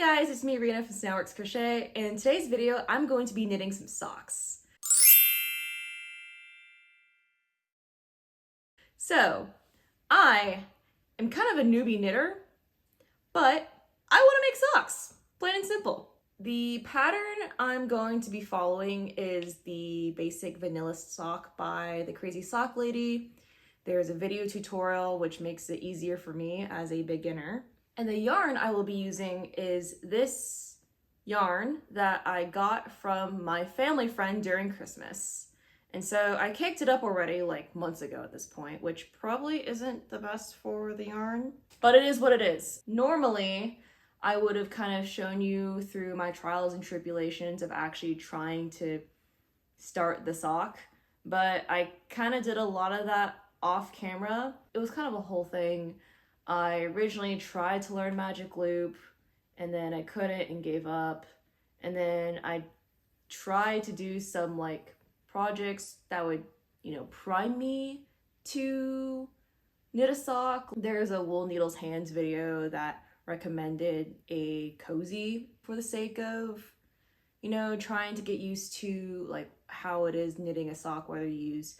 guys, it's me, Rena from Snailworks Crochet, and in today's video, I'm going to be knitting some socks. So, I am kind of a newbie knitter, but I want to make socks, plain and simple. The pattern I'm going to be following is the basic vanilla sock by the Crazy Sock Lady. There's a video tutorial which makes it easier for me as a beginner. And the yarn I will be using is this yarn that I got from my family friend during Christmas. And so I caked it up already like months ago at this point, which probably isn't the best for the yarn, but it is what it is. Normally, I would have kind of shown you through my trials and tribulations of actually trying to start the sock, but I kind of did a lot of that off camera. It was kind of a whole thing. I originally tried to learn Magic Loop, and then I couldn't and gave up. And then I tried to do some like projects that would, prime me to knit a sock. There's a Wool Needles Hands video that recommended a cozy for the sake of, trying to get used to like how it is knitting a sock, whether you use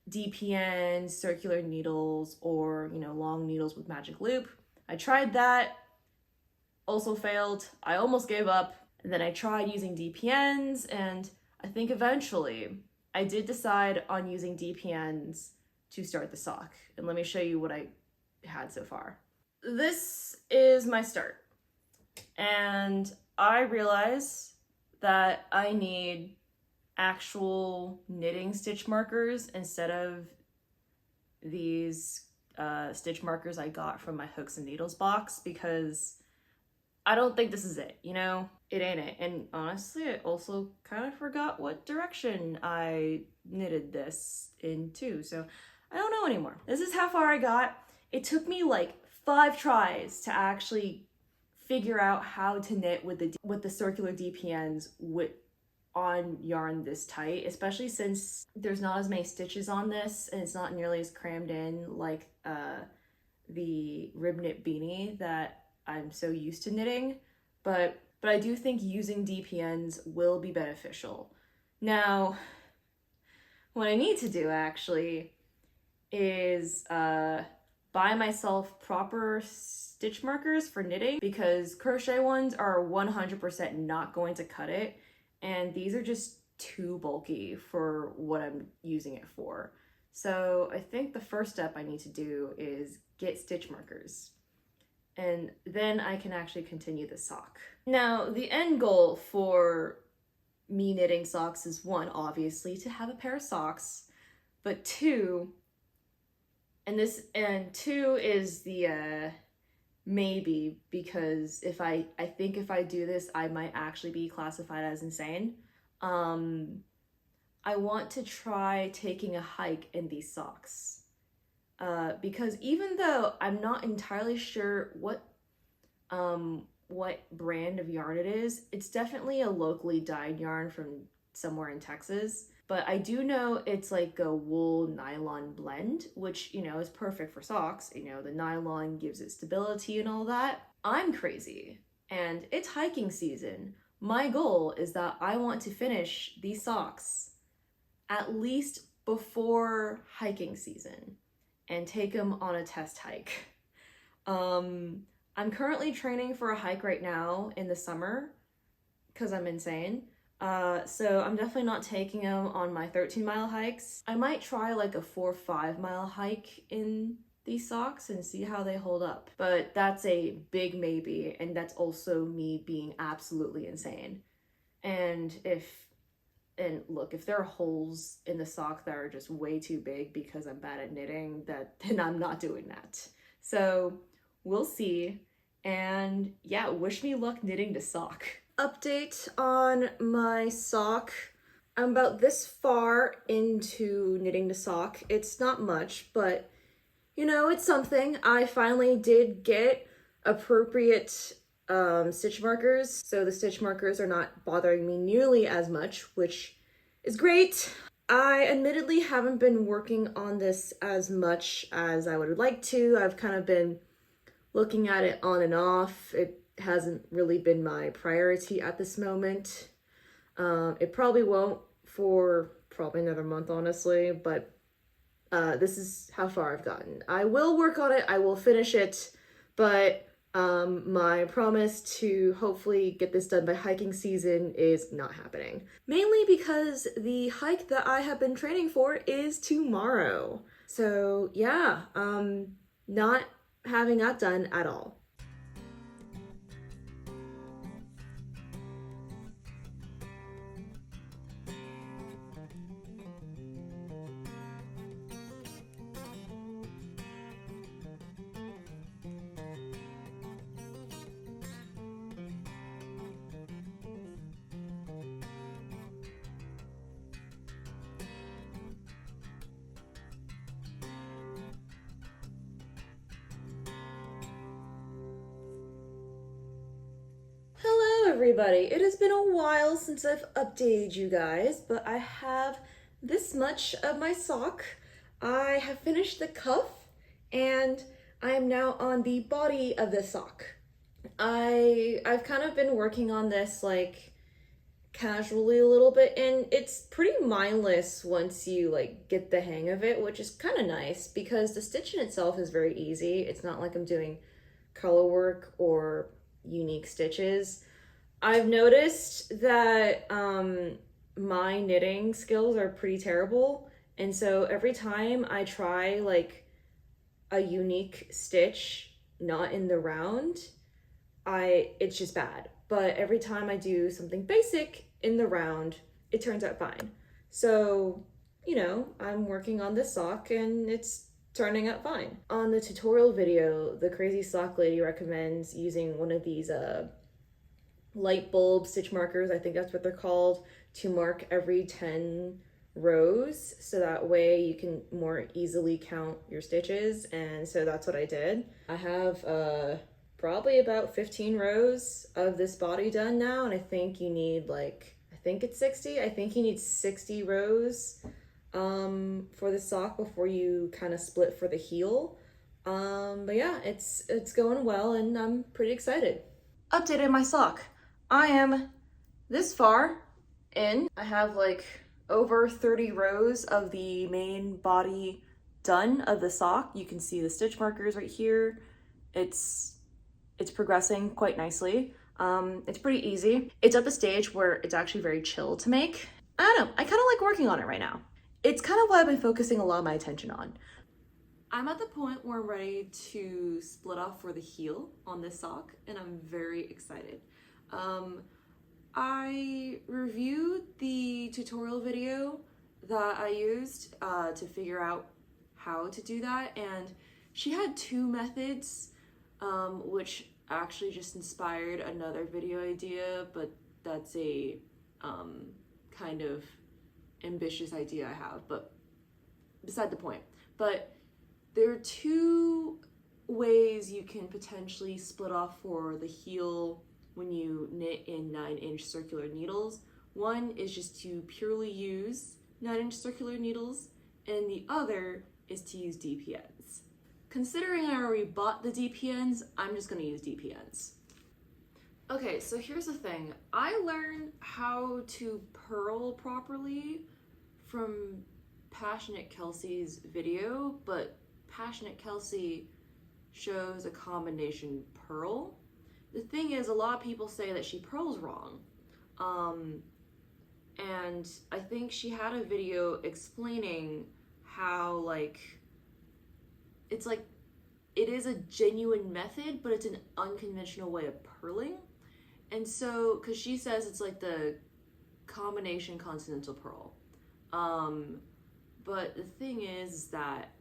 DPNs, circular needles, or, long needles with Magic Loop. I tried that, also failed. I almost gave up. And then I tried using DPNs, and I think eventually I did decide on using DPNs to start the sock. And let me show you what I had so far. This is my start. And I realize that I need actual knitting stitch markers instead of these stitch markers I got from my Hooks and Needles box, because I don't think this is it, It ain't it. And honestly, I also kind of forgot what direction I knitted this in too, so I don't know anymore. This is how far I got. It took me like 5 tries to actually figure out how to knit with the circular DPNs on yarn this tight, especially since there's not as many stitches on this and it's not nearly as crammed in like the rib knit beanie that I'm so used to knitting, but I do think using DPNs will be beneficial. Now, what I need to do actually is buy myself proper stitch markers for knitting, because crochet ones are 100% not going to cut it, and these are just too bulky for what I'm using it for. So I think the first step I need to do is get stitch markers, and then I can actually continue the sock. Now, the end goal for me knitting socks is 1, obviously, to have a pair of socks, but 2, and 2 is the maybe, because I think if I do this, I might actually be classified as insane. I want to try taking a hike in these socks. Because even though I'm not entirely sure what brand of yarn it is, it's definitely a locally dyed yarn from somewhere in Texas. But I do know it's like a wool nylon blend, which, is perfect for socks. The nylon gives it stability and all that. I'm crazy, and it's hiking season. My goal is that I want to finish these socks at least before hiking season and take them on a test hike. I'm currently training for a hike right now in the summer because I'm insane. So I'm definitely not taking them on my 13-mile hikes. I might try like a 4 or 5-mile hike in these socks and see how they hold up. But that's a big maybe, and that's also me being absolutely insane. And look, if there are holes in the sock that are just way too big because I'm bad at knitting, then I'm not doing that. So we'll see. And yeah, wish me luck knitting the sock. Update on my sock. I'm about this far into knitting the sock. It's not much, but it's something. I finally did get appropriate stitch markers, so the stitch markers are not bothering me nearly as much, which is great. I admittedly haven't been working on this as much as I would like to. I've kind of been looking at it on and off. It hasn't really been my priority at this moment. It probably won't for probably another month, honestly, but this is how far I've gotten. I will work on it, I will finish it, but my promise to hopefully get this done by hiking season is not happening. Mainly because the hike that I have been training for is tomorrow. So yeah, not having that done at all. Hello everybody, it has been a while since I've updated you guys, but I have this much of my sock. I have finished the cuff and I am now on the body of the sock. I've kind of been working on this like casually a little bit, and it's pretty mindless once you like get the hang of it, which is kind of nice because the stitching itself is very easy. It's not like I'm doing color work or unique stitches. I've noticed that my knitting skills are pretty terrible, and so every time I try like a unique stitch not in the round, it's just bad. But every time I do something basic in the round, it turns out fine. So, you know, I'm working on this sock and it's turning out fine. On the tutorial video, the crazy sock lady recommends using one of these light bulb stitch markers, I think that's what they're called, to mark every 10 rows, so that way you can more easily count your stitches. And so that's what I did. I have probably about 15 rows of this body done now, and I think you need like, I think it's 60. I think you need 60 rows for the sock before you kind of split for the heel. But yeah, it's going well and I'm pretty excited. Updated my sock. I am this far in. I have like over 30 rows of the main body done of the sock. You can see the stitch markers right here. It's progressing quite nicely. It's pretty easy. It's at the stage where it's actually very chill to make. I don't know, I kind of like working on it right now. It's kind of what I've been focusing a lot of my attention on. I'm at the point where I'm ready to split off for the heel on this sock, and I'm very excited. I reviewed the tutorial video that I used to figure out how to do that, and she had two methods, which actually just inspired another video idea, but that's a kind of ambitious idea I have, but beside the point. But there are two ways you can potentially split off for the heel when you knit in 9-inch circular needles. One is just to purely use 9-inch circular needles, and the other is to use DPNs. Considering I already bought the DPNs, I'm just gonna use DPNs. Okay, so here's the thing. I learned how to purl properly from Passionate Kelsey's video, but Passionate Kelsey shows a combination purl. The thing is, a lot of people say that she purls wrong. And I think she had a video explaining how like, it's like, it is a genuine method, but it's an unconventional way of purling. And so, cause she says it's like the combination continental purl. But the thing is that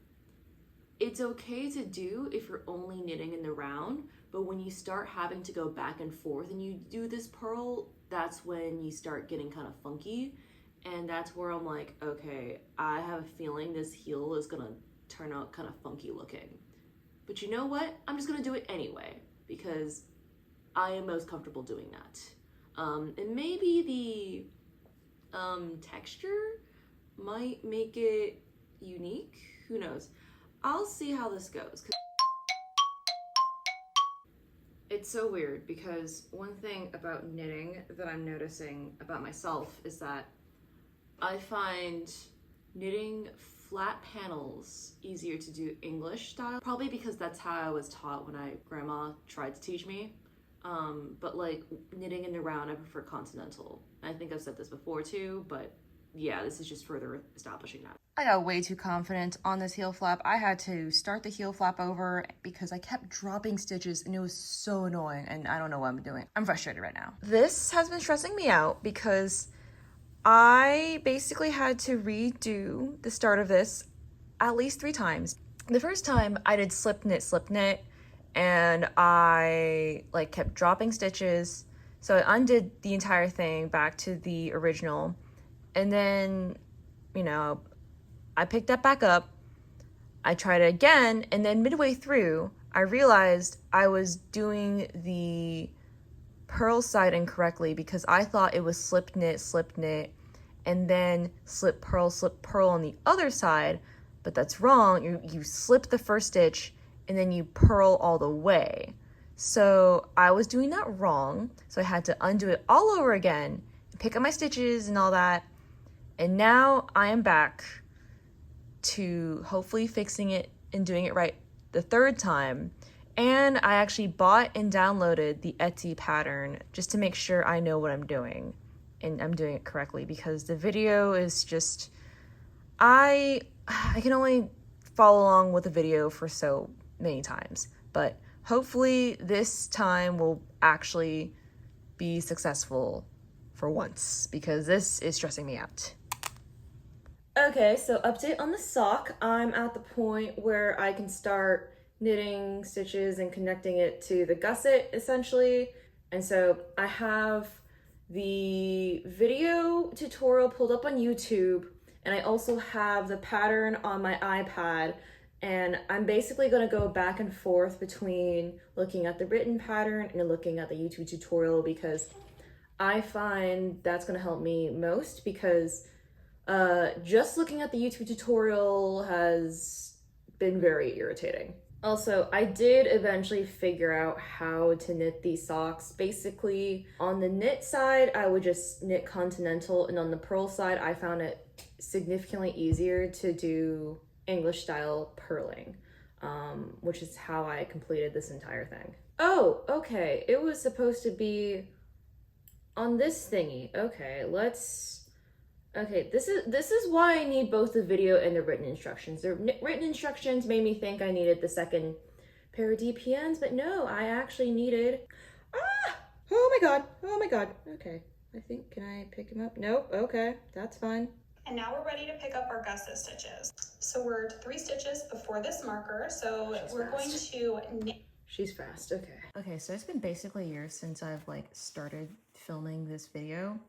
it's okay to do if you're only knitting in the round, but when you start having to go back and forth and you do this purl, that's when you start getting kind of funky. And that's where I'm like, okay, I have a feeling this heel is gonna turn out kind of funky looking. But you know what? I'm just gonna do it anyway, because I am most comfortable doing that. And maybe the texture might make it unique, who knows? I'll see how this goes. It's so weird because one thing about knitting that I'm noticing about myself is that I find knitting flat panels easier to do English style, probably because that's how I was taught when grandma tried to teach me. But like knitting in the round, I prefer continental. I think I've said this before too, but yeah, this is just further establishing that. I got way too confident on this heel flap. I had to start the heel flap over because I kept dropping stitches and it was so annoying and I don't know what I'm doing. I'm frustrated right now. This has been stressing me out because I basically had to redo the start of this at least 3 times. The first time I did slip knit, and I like kept dropping stitches. So I undid the entire thing back to the original. And then, you know, I picked that back up. I tried it again, and then midway through, I realized I was doing the purl side incorrectly because I thought it was slip knit, and then slip purl on the other side, but that's wrong. You slip the first stitch and then you purl all the way. So I was doing that wrong, so I had to undo it all over again, pick up my stitches and all that, and now I am back to hopefully fixing it and doing it right the 3rd time. And I actually bought and downloaded the Etsy pattern just to make sure I know what I'm doing and I'm doing it correctly, because the video is just, I can only follow along with the video for so many times, but hopefully this time will actually be successful for once, because this is stressing me out. Okay, so update on the sock. I'm at the point where I can start knitting stitches and connecting it to the gusset essentially. And so I have the video tutorial pulled up on YouTube, and I also have the pattern on my iPad, and I'm basically going to go back and forth between looking at the written pattern and looking at the YouTube tutorial, because I find that's going to help me most, because just looking at the YouTube tutorial has been very irritating. Also, I did eventually figure out how to knit these socks. Basically, on the knit side, I would just knit continental, and on the purl side, I found it significantly easier to do English style purling, which is how I completed this entire thing. Oh, okay, it was supposed to be on this thingy. Okay, this is why I need both the video and the written instructions. The written instructions made me think I needed the second pair of DPNs, but no, I actually needed... Ah! Oh my god. Okay, I think, can I pick him up? Nope, okay, that's fine. And now we're ready to pick up our gusset stitches. So we're 3 stitches before this marker, so we're going to knit. She's fast, okay. Okay, so it's been basically a year since I've like started filming this video,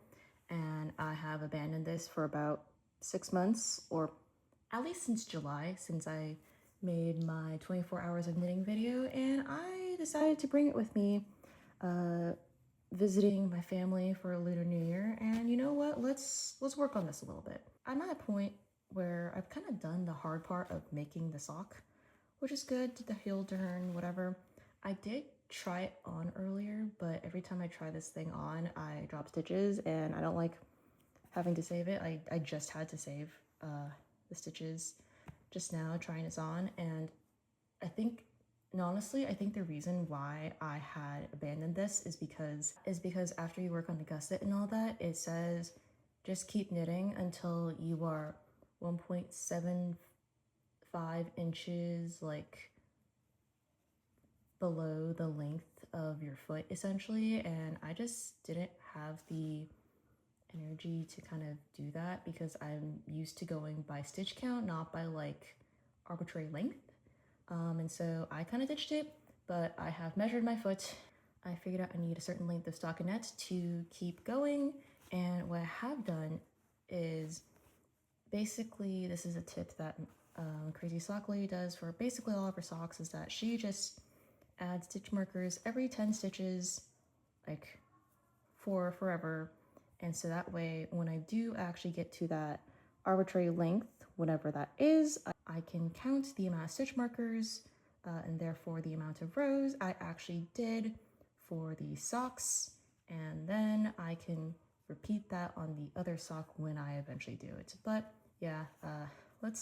and I have abandoned this for about 6 months, or at least since July, since I made my 24 hours of knitting video, and I decided to bring it with me, visiting my family for Lunar New Year. And you know what, let's work on this a little bit. I'm at a point where I've kind of done the hard part of making the sock, which is good, did the heel turn, whatever. I did try it on earlier, but every time I try this thing on, I drop stitches, and I don't like having to save it. I just had to save the stitches just now trying this on, and I think, and honestly, I think the reason why I had abandoned this is because after you work on the gusset and all that, it says just keep knitting until you are 1.75 inches like below the length of your foot essentially, and I just didn't have the energy to kind of do that because I'm used to going by stitch count, not by like arbitrary length. And so I kind of ditched it, but I have measured my foot. I figured out I need a certain length of stockinette to keep going, and what I have done is basically, this is a tip that Crazy Sock Lady does for basically all of her socks, is that she just adds stitch markers every 10 stitches, like for forever. And so that way, when I do actually get to that arbitrary length, whatever that is, I can count the amount of stitch markers and therefore the amount of rows I actually did for the socks, and then I can repeat that on the other sock when I eventually do it. But yeah, I'm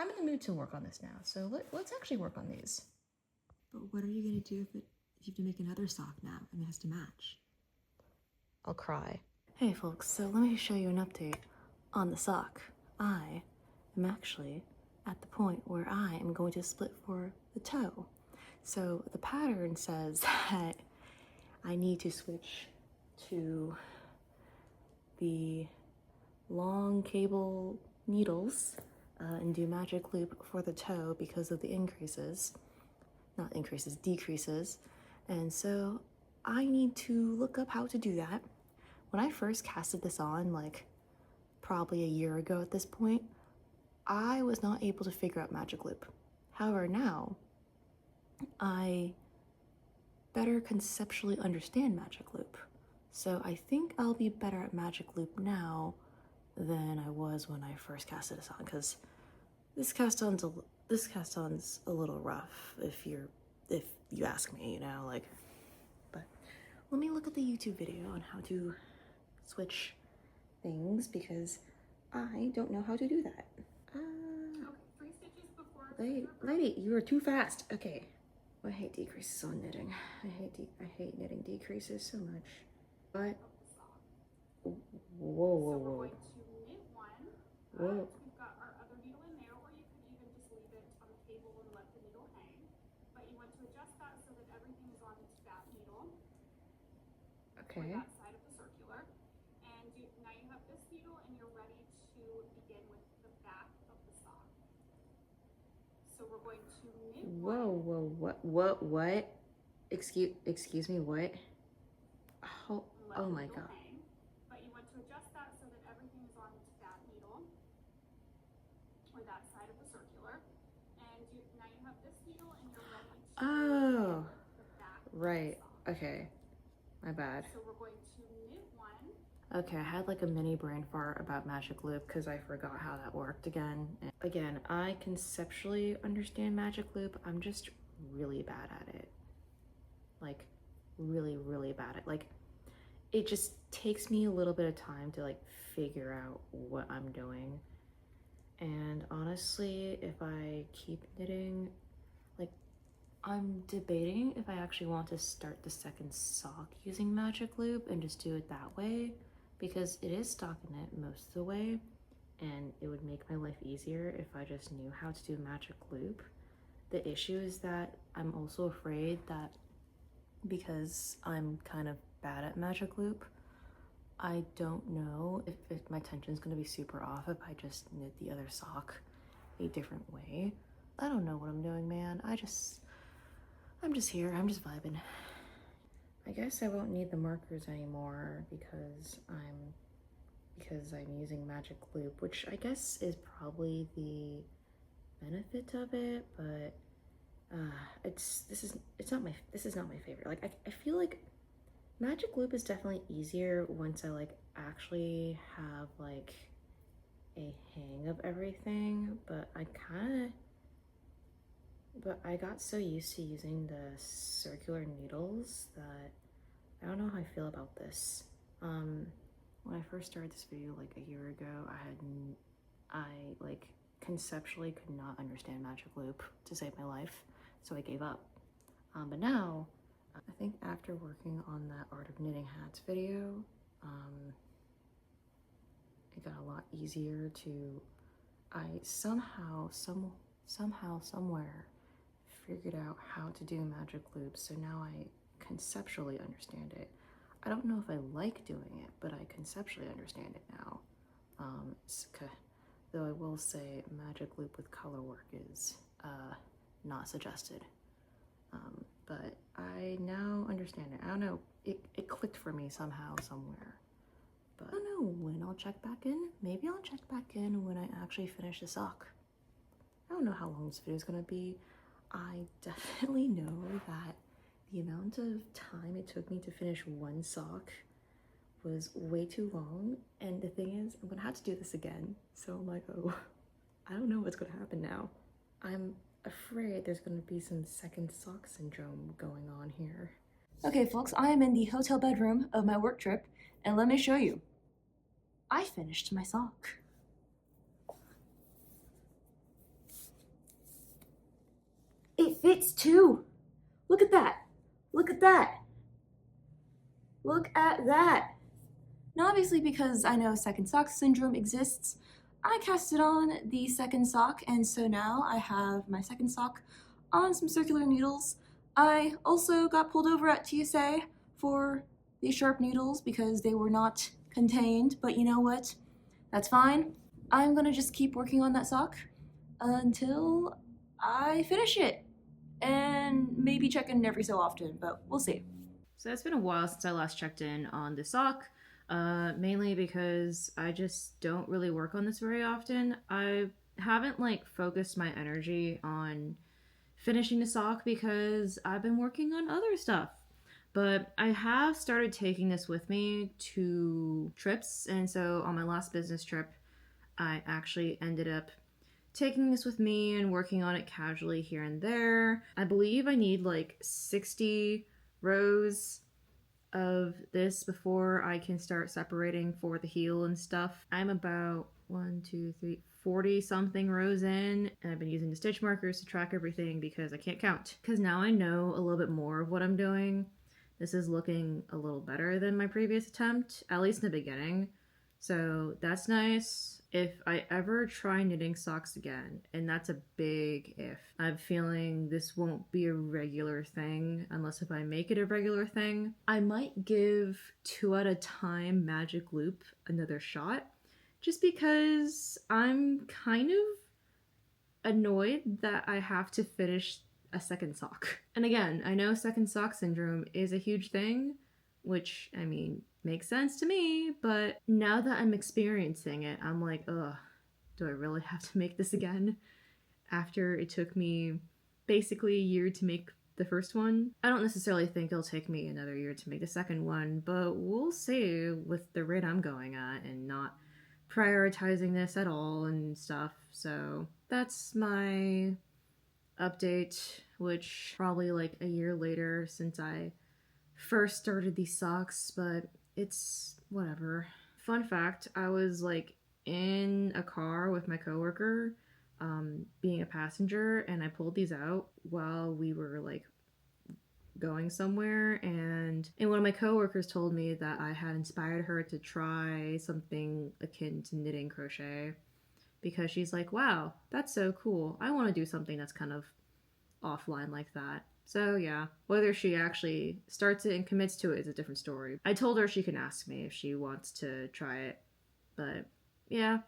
in the mood to work on this now, so let's actually work on these. But what are you gonna do if you have to make another sock now and it has to match? I'll cry. Hey folks, so let me show you an update on the sock. I am actually at the point where I am going to split for the toe. So the pattern says that I need to switch to the long cable needles and do magic loop for the toe because of the decreases. And so I need to look up how to do that. When I first casted this on, like probably a year ago at this point, I was not able to figure out magic loop. However, now I better conceptually understand magic loop. So I think I'll be better at magic loop now than I was when I first casted this on, because this cast on's a little rough if you ask me, you know, like. But let me look at the YouTube video on how to switch things because I don't know how to do that. Okay, 3 stitches before. Lady, you are too fast. Okay. I hate decreases on knitting. I hate knitting decreases so much. But whoa. So we're going to knit 1. Whoa. We've got our other needle in there, or you could even just leave it on the table and let the needle hang. But you want to adjust that so that everything is on that needle. Okay. Or that side of the circular. And now you have this needle and you're ready to begin with the back of the sock. So we're going to knit What? Excuse me, what? Oh my god. Hang, but you want to adjust that so that everything is on that needle or that side of the circular. And now you have this needle and you're ready to Oh. the back Right. of the sock. Okay. My bad. So we're going to knit 1. Okay, I had like a mini brain fart about magic loop because I forgot how that worked again. And again, I conceptually understand magic loop. I'm just really bad at it. Like really, really bad at it. Like it just takes me a little bit of time to like figure out what I'm doing. And honestly, if I keep knitting, like I'm debating if I actually want to start the second sock using magic loop and just do it that way, because it is stockinette most of the way and it would make my life easier if I just knew how to do magic loop. The issue is that I'm also afraid that because I'm kind of bad at magic loop, I don't know if my tension is going to be super off if I just knit the other sock a different way. I don't know what I'm doing, man. I'm just here. I'm just vibing. I guess I won't need the markers anymore because I'm using magic loop, which I guess is probably the benefit of it, but this is not my favorite. Like I feel like magic loop is definitely easier once I like actually have like a hang of everything, but I got so used to using the circular needles that I don't know how I feel about this. When I first started this video like a year ago, I like conceptually could not understand magic loop to save my life, so I gave up. But now, I think after working on that Art of Knitting Hats video, it got a lot easier to, I somehow, somewhere figured out how to do magic loops, so now I conceptually understand it. I don't know if I like doing it, but I conceptually understand it now. Though I will say magic loop with color work is not suggested. But I now understand it. I don't know, it clicked for me somehow, somewhere. But I don't know when I'll check back in. Maybe I'll check back in when I actually finish the sock. I don't know how long this video is gonna be. I definitely know that the amount of time it took me to finish one sock was way too long. And the thing is, I'm gonna have to do this again. So I'm like, oh, I don't know what's gonna happen now. I'm afraid there's gonna be some second sock syndrome going on here. Okay, folks, I am in the hotel bedroom of my work trip, and let me show you. I finished my sock. It fits too. Look at that. Look at that. Look at that. Now, obviously, because I know second sock syndrome exists, I casted on the second sock, and so now I have my second sock on some circular needles. I also got pulled over at TSA for these sharp needles because they were not contained, but you know what? That's fine. I'm gonna just keep working on that sock until I finish it, and maybe check in every so often, but we'll see. So it's been a while since I last checked in on the sock, mainly because I just don't really work on this very often. I haven't like focused my energy on finishing the sock because I've been working on other stuff. But I have started taking this with me to trips, and so on my last business trip, I actually ended up taking this with me and working on it casually here and there. I believe I need like 60 rows of this before I can start separating for the heel and stuff. I'm about 40 something rows in, and I've been using the stitch markers to track everything because I can't count. Because now I know a little bit more of what I'm doing. This is looking a little better than my previous attempt, at least in the beginning. So that's nice. If I ever try knitting socks again, and that's a big if, I'm feeling this won't be a regular thing unless if I make it a regular thing. I might give 2 at a time magic loop another shot, just because I'm kind of annoyed that I have to finish a second sock. And again, I know second sock syndrome is a huge thing, which, I mean, makes sense to me, but now that I'm experiencing it, I'm like, ugh, do I really have to make this again? After it took me basically a year to make the first one. I don't necessarily think it'll take me another year to make the second one, but we'll see with the rate I'm going at and not prioritizing this at all and stuff. So that's my update, which probably like a year later since I first started these socks, but it's whatever. Fun fact, I was like in a car with my coworker, being a passenger, and I pulled these out while we were like going somewhere, and one of my coworkers told me that I had inspired her to try something akin to knitting crochet because she's like, wow, that's so cool. I want to do something that's kind of offline like that. So yeah, whether she actually starts it and commits to it is a different story. I told her she can ask me if she wants to try it, but yeah,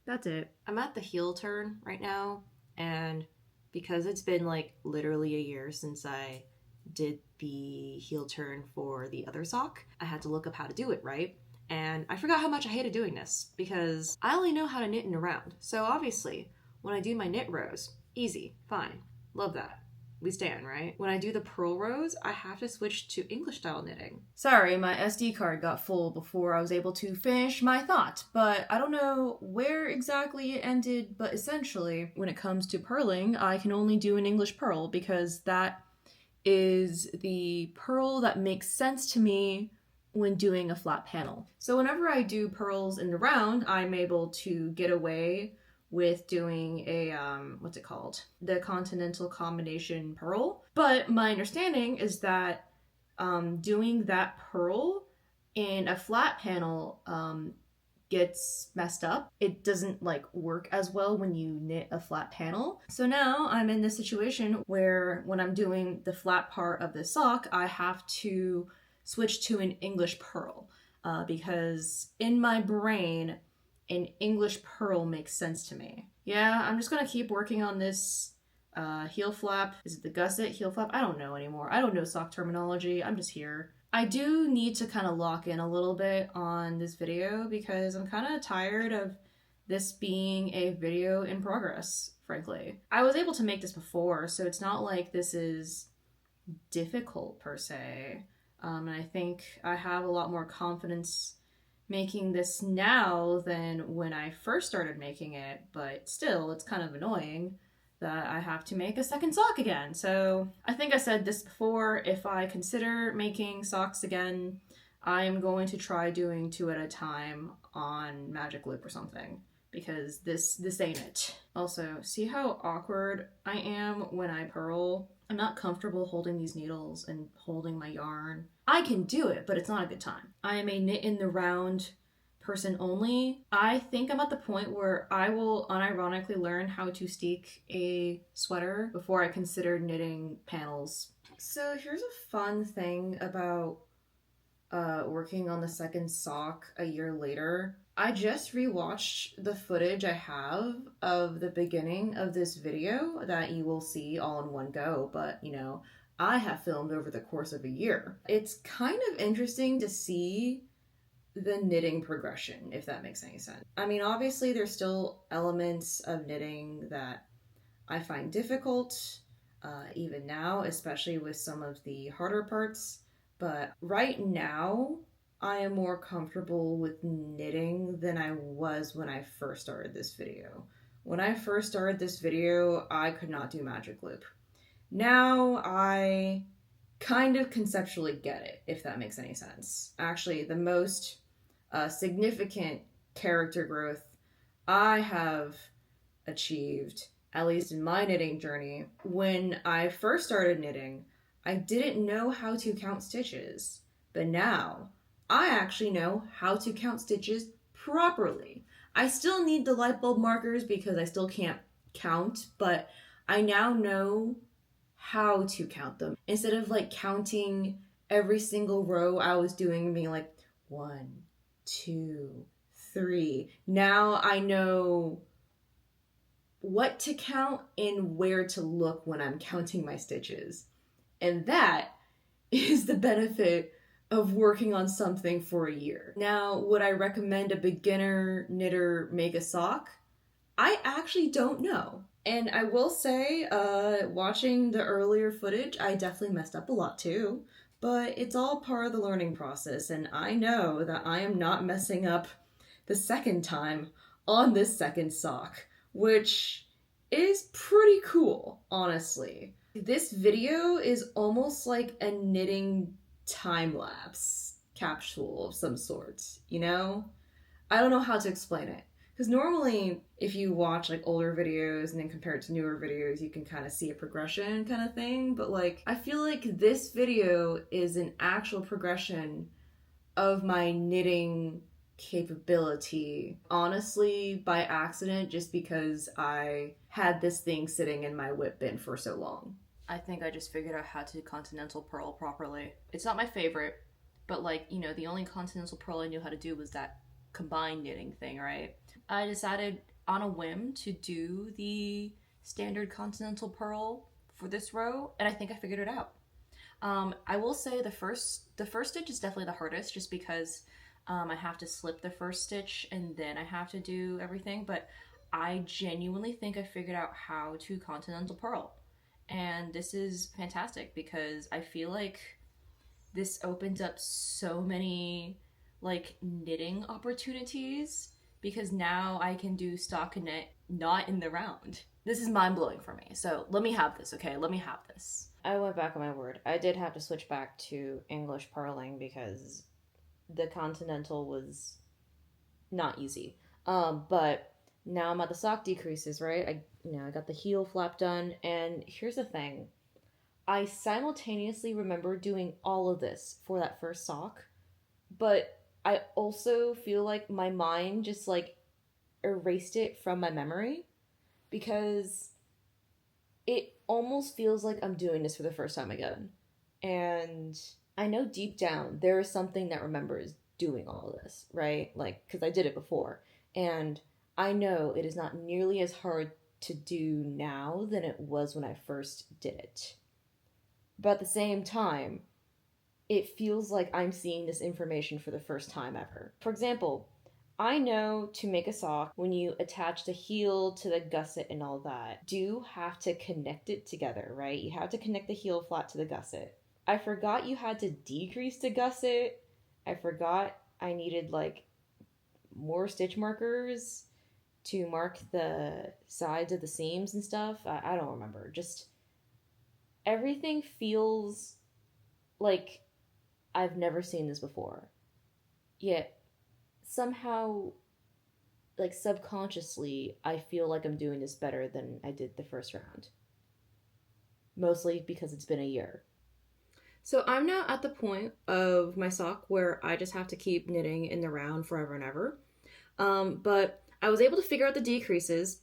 that's it. I'm at the heel turn right now, and because it's been like literally a year since I did the heel turn for the other sock, I had to look up how to do it, right? And I forgot how much I hated doing this because I only know how to knit in a round. So obviously, when I do my knit rows, easy, fine, love that. We stand, right? When I do the purl rows, I have to switch to English style knitting. Sorry, my SD card got full before I was able to finish my thought, but I don't know where exactly it ended, but essentially, when it comes to purling, I can only do an English purl because that is the purl that makes sense to me when doing a flat panel. So whenever I do purls in the round, I'm able to get away with doing a, what's it called? The continental combination purl. But my understanding is that doing that purl in a flat panel gets messed up. It doesn't like work as well when you knit a flat panel. So now I'm in this situation where when I'm doing the flat part of the sock, I have to switch to an English purl because in my brain, an English purl makes sense to me. Yeah, I'm just gonna keep working on this heel flap. Is it the gusset? Heel flap? I don't know anymore. I don't know sock terminology. I'm just here. I do need to kind of lock in a little bit on this video because I'm kind of tired of this being a video in progress, frankly. I was able to make this before, so it's not like this is difficult per se. And I think I have a lot more confidence making this now than when I first started making it, but still, it's kind of annoying that I have to make a second sock again. So I think I said this before, if I consider making socks again, I am going to try doing 2 at a time on Magic Loop or something, because this ain't it. Also, see how awkward I am when I purl? I'm not comfortable holding these needles and holding my yarn. I can do it, but it's not a good time. I am a knit in the round person only. I think I'm at the point where I will unironically learn how to steek a sweater before I consider knitting panels. So here's a fun thing about working on the second sock a year later. I just rewatched the footage I have of the beginning of this video that you will see all in one go, but you know, I have filmed over the course of a year. It's kind of interesting to see the knitting progression, if that makes any sense. I mean, obviously there's still elements of knitting that I find difficult, even now, especially with some of the harder parts. But right now, I am more comfortable with knitting than I was when I first started this video. When I first started this video, I could not do Magic Loop. Now I kind of conceptually get it, if that makes any sense. Actually, the most significant character growth I have achieved, at least in my knitting journey, when I first started knitting, I didn't know how to count stitches. But now, I actually know how to count stitches properly. I still need the light bulb markers because I still can't count, but I now know how to count them. Instead of like counting every single row I was doing and being like 1, 2, 3. Now I know what to count and where to look when I'm counting my stitches. And that is the benefit of working on something for a year. Now, would I recommend a beginner knitter make a sock? I actually don't know. And I will say, watching the earlier footage, I definitely messed up a lot too. But it's all part of the learning process, and I know that I am not messing up the second time on this second sock, which is pretty cool, honestly. This video is almost like a knitting time-lapse capsule of some sort, you know? I don't know how to explain it. Because normally, if you watch like older videos and then compare it to newer videos, you can kind of see a progression kind of thing. But like, I feel like this video is an actual progression of my knitting capability. Honestly, by accident, just because I had this thing sitting in my whip bin for so long. I think I just figured out how to continental purl properly. It's not my favorite, but like, you know, the only continental purl I knew how to do was that combined knitting thing, right? I decided on a whim to do the standard continental purl for this row, and I think I figured it out. I will say the first stitch is definitely the hardest, just because I have to slip the first stitch and then I have to do everything, but I genuinely think I figured out how to continental purl. And this is fantastic because I feel like this opens up so many like knitting opportunities, because now I can do stockinette not in the round. This is mind-blowing for me. So let me have this, okay? Let me have this. I went back on my word. I did have to switch back to English purling because the continental was not easy. But now I'm at the sock decreases, right? I got the heel flap done, and here's the thing. I simultaneously remember doing all of this for that first sock, but I also feel like my mind just like erased it from my memory, because it almost feels like I'm doing this for the first time again. And I know deep down there is something that remembers doing all of this, right? Like, because I did it before. And I know it is not nearly as hard to do now than it was when I first did it. But at the same time, it feels like I'm seeing this information for the first time ever. For example, I know to make a sock, when you attach the heel to the gusset and all that, do have to connect it together, right? You have to connect the heel flat to the gusset. I forgot you had to decrease the gusset. I forgot I needed like more stitch markers to mark the sides of the seams and stuff. I don't remember. Just everything feels like I've never seen this before. Yet somehow, like subconsciously, I feel like I'm doing this better than I did the first round. Mostly because it's been a year. So I'm now at the point of my sock where I just have to keep knitting in the round forever and ever. But I was able to figure out the decreases.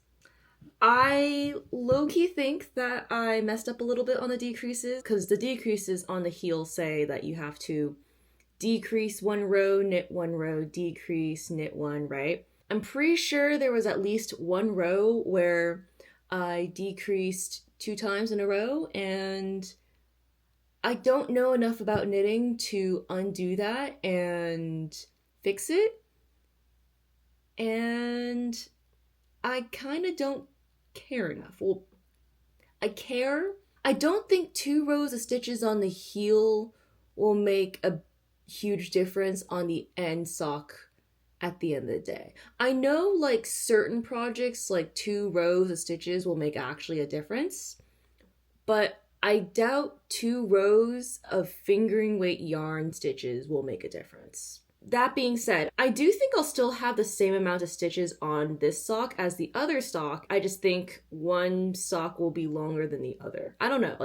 I low-key think that I messed up a little bit on the decreases because the decreases on the heel say that you have to decrease 1 row, knit 1 row, decrease, knit 1, right? I'm pretty sure there was at least 1 row where I decreased 2 times in a row, and I don't know enough about knitting to undo that and fix it. And I kind of don't care enough. Well, I care. I don't think 2 rows of stitches on the heel will make a huge difference on the end sock at the end of the day. I know like certain projects, like 2 rows of stitches will make actually a difference, but I doubt 2 rows of fingering weight yarn stitches will make a difference. That being said, I do think I'll still have the same amount of stitches on this sock as the other sock. I just think one sock will be longer than the other. I don't know.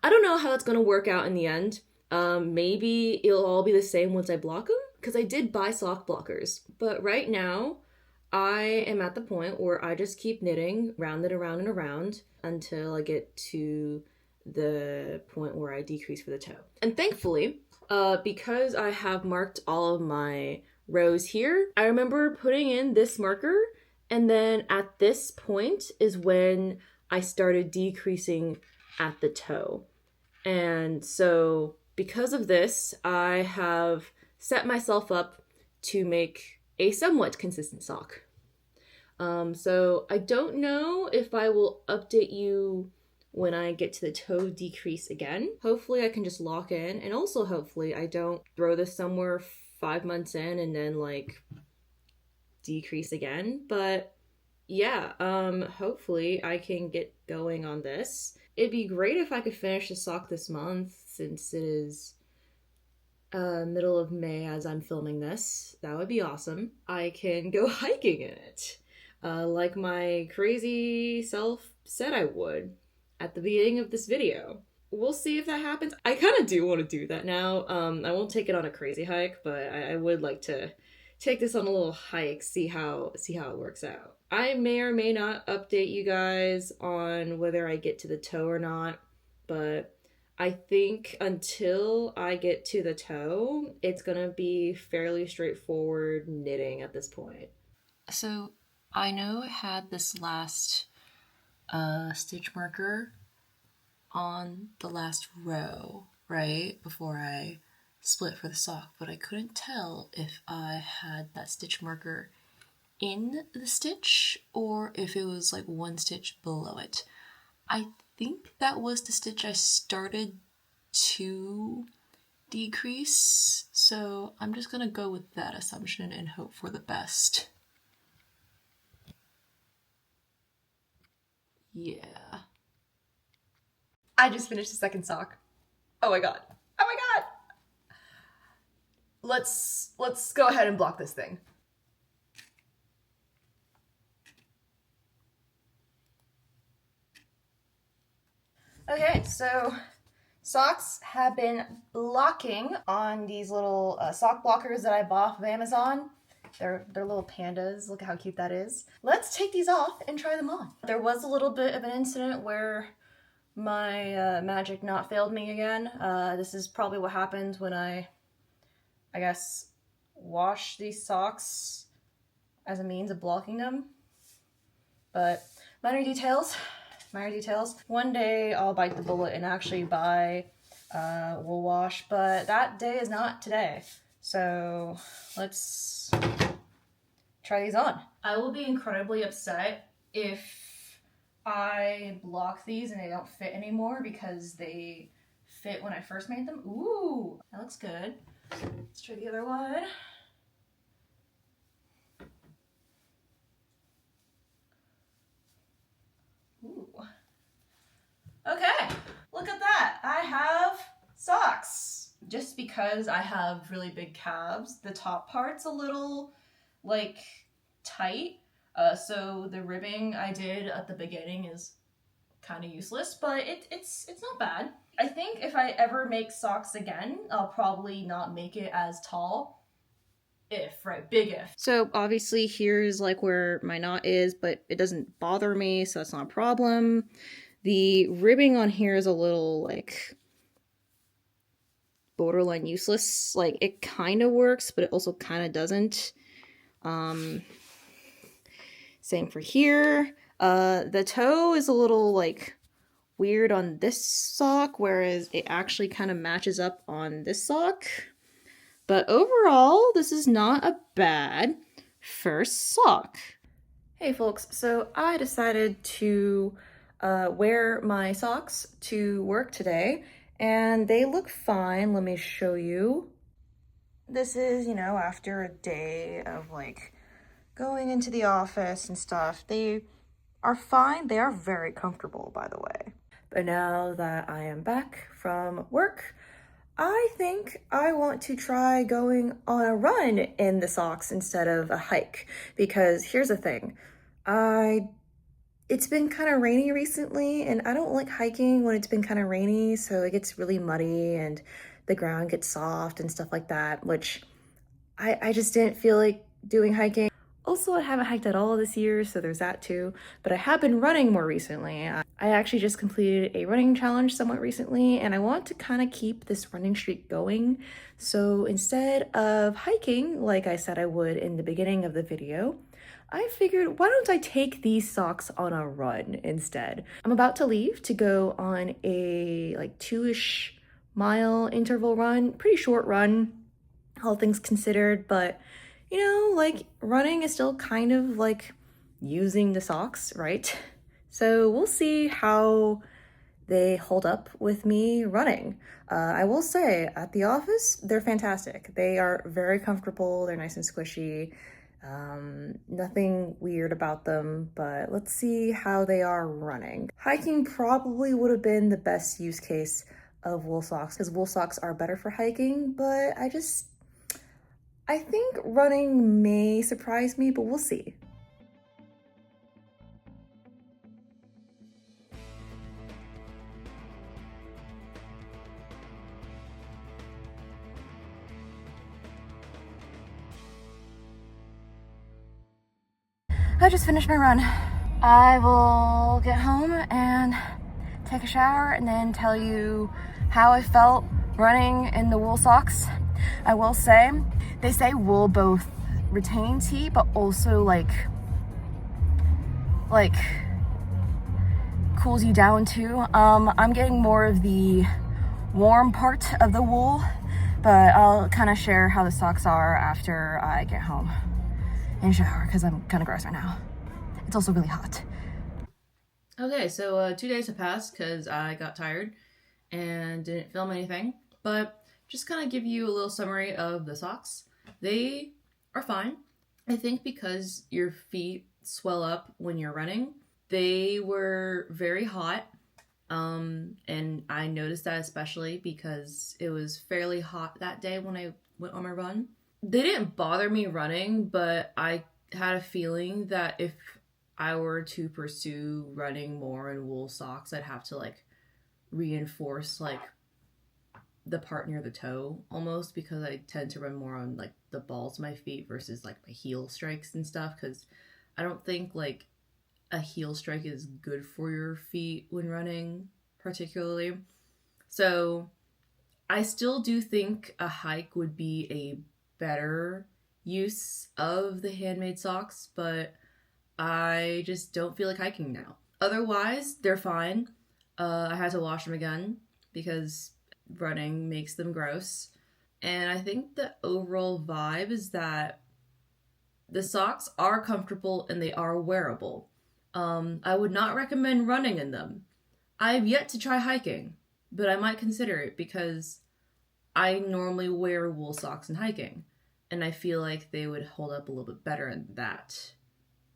I don't know how that's going to work out in the end. Maybe it'll all be the same once I block them, because I did buy sock blockers. But right now, I am at the point where I just keep knitting round and around and around until I get to the point where I decrease for the toe. And thankfully, because I have marked all of my rows here, I remember putting in this marker, and then at this point is when I started decreasing at the toe. And so because of this, I have set myself up to make a somewhat consistent sock. So I don't know if I will update you when I get to the toe decrease again. Hopefully I can just lock in, and also hopefully I don't throw this somewhere 5 months in and then like decrease again. But yeah, hopefully I can get going on this. It'd be great if I could finish the sock this month, since it is middle of May as I'm filming this. That would be awesome. I can go hiking in it, like my crazy self said I would at the beginning of this video. We'll see if that happens. I kind of do want to do that now. I won't take it on a crazy hike, but I would like to take this on a little hike, see how it works out. I may or may not update you guys on whether I get to the toe or not, but I think until I get to the toe, it's gonna be fairly straightforward knitting at this point. So I know I had this last stitch marker on the last row, right, before I split for the sock, but I couldn't tell if I had that stitch marker in the stitch or if it was like 1 stitch below it. I think that was the stitch I started to decrease, so I'm just gonna go with that assumption and hope for the best. Yeah. I just finished the second sock. Oh my god. Oh my god! Let's go ahead and block this thing. Okay, so socks have been blocking on these little sock blockers that I bought off of Amazon. They're little pandas. Look at how cute that is. Let's take these off and try them on. There was a little bit of an incident where my magic knot failed me again. This is probably what happens when I guess, wash these socks as a means of blocking them. But minor details. One day I'll bite the bullet and actually buy wool wash, but that day is not today. So let's try these on. I will be incredibly upset if I block these and they don't fit anymore because they fit when I first made them. Ooh, that looks good. Let's try the other one. socks. Just because I have really big calves, the top part's a little like tight. So the ribbing I did at the beginning is kind of useless, but it's not bad. I think if I ever make socks again, I'll probably not make it as tall. Big if. So obviously here's like where my knot is, but it doesn't bother me, so that's not a problem. The ribbing on here is a little like borderline useless. Like it kind of works, but it also kind of doesn't. Same for here. The toe is a little like weird on this sock, whereas it actually kind of matches up on this sock. But overall, this is not a bad first sock. Hey folks, so I decided to wear my socks to work today, and they look fine. Let me show you. This is, you know, after a day of like going into the office and stuff. They are fine. They are very comfortable, by the way. But now that I am back from work, I think I want to try going on a run in the socks instead of a hike, because here's the thing. It's been kind of rainy recently, and I don't like hiking when it's been kind of rainy, so it gets really muddy and the ground gets soft and stuff like that, which I just didn't feel like doing hiking. Also, I haven't hiked at all this year, so there's that too. But I have been running more recently. I actually just completed a running challenge somewhat recently, and I want to kind of keep this running streak going. So instead of hiking, like I said I would in the beginning of the video, I figured, why don't I take these socks on a run instead? I'm about to leave to go on a like 2-ish mile interval run, pretty short run, all things considered, but you know, like running is still kind of like using the socks, right? So we'll see how they hold up with me running. I will say at the office, they're fantastic. They are very comfortable. They're nice and squishy. Nothing weird about them, but let's see how they are running. Hiking probably would have been the best use case of wool socks, because wool socks are better for hiking, but I think running may surprise me, but we'll see. I just finished my run. I will get home and take a shower and then tell you how I felt running in the wool socks. I will say, they say wool both retains heat, but also like cools you down too. I'm getting more of the warm part of the wool, but I'll kind of share how the socks are after I get home and shower, because I'm kind of gross right now. It's also really hot. Okay, so 2 days have passed because I got tired and didn't film anything, but just kind of give you a little summary of the socks. They are fine. I think because your feet swell up when you're running, they were very hot. And I noticed that especially because it was fairly hot that day when I went on my run. They didn't bother me running, but I had a feeling that if I were to pursue running more in wool socks, I'd have to like reinforce like the part near the toe almost, because I tend to run more on like the balls of my feet versus like my heel strikes and stuff, because I don't think like a heel strike is good for your feet when running particularly. So I still do think a hike would be a better use of the handmade socks, but I just don't feel like hiking now. Otherwise, they're fine. I had to wash them again because running makes them gross. And I think the overall vibe is that the socks are comfortable and they are wearable. I would not recommend running in them. I have yet to try hiking, but I might consider it because I normally wear wool socks in hiking, and I feel like they would hold up a little bit better in that,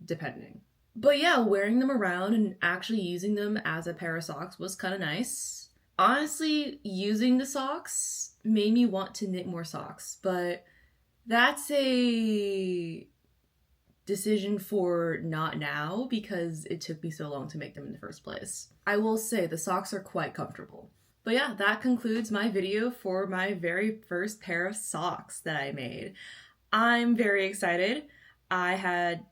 depending. But yeah, wearing them around and actually using them as a pair of socks was kind of nice. honestly, using the socks made me want to knit more socks, but that's a decision for not now because it took me so long to make them in the first place. I will say the socks are quite comfortable. But yeah, that concludes my video for my very first pair of socks that I made. I'm very excited. I had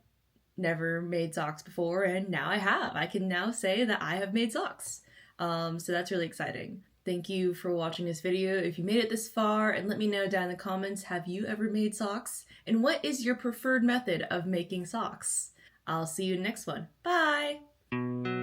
never made socks before and now I have. I can now say that I have made socks. So that's really exciting. Thank you for watching this video if you made it this far, and let me know down in the comments, have you ever made socks? And what is your preferred method of making socks? I'll see you in the next one. Bye!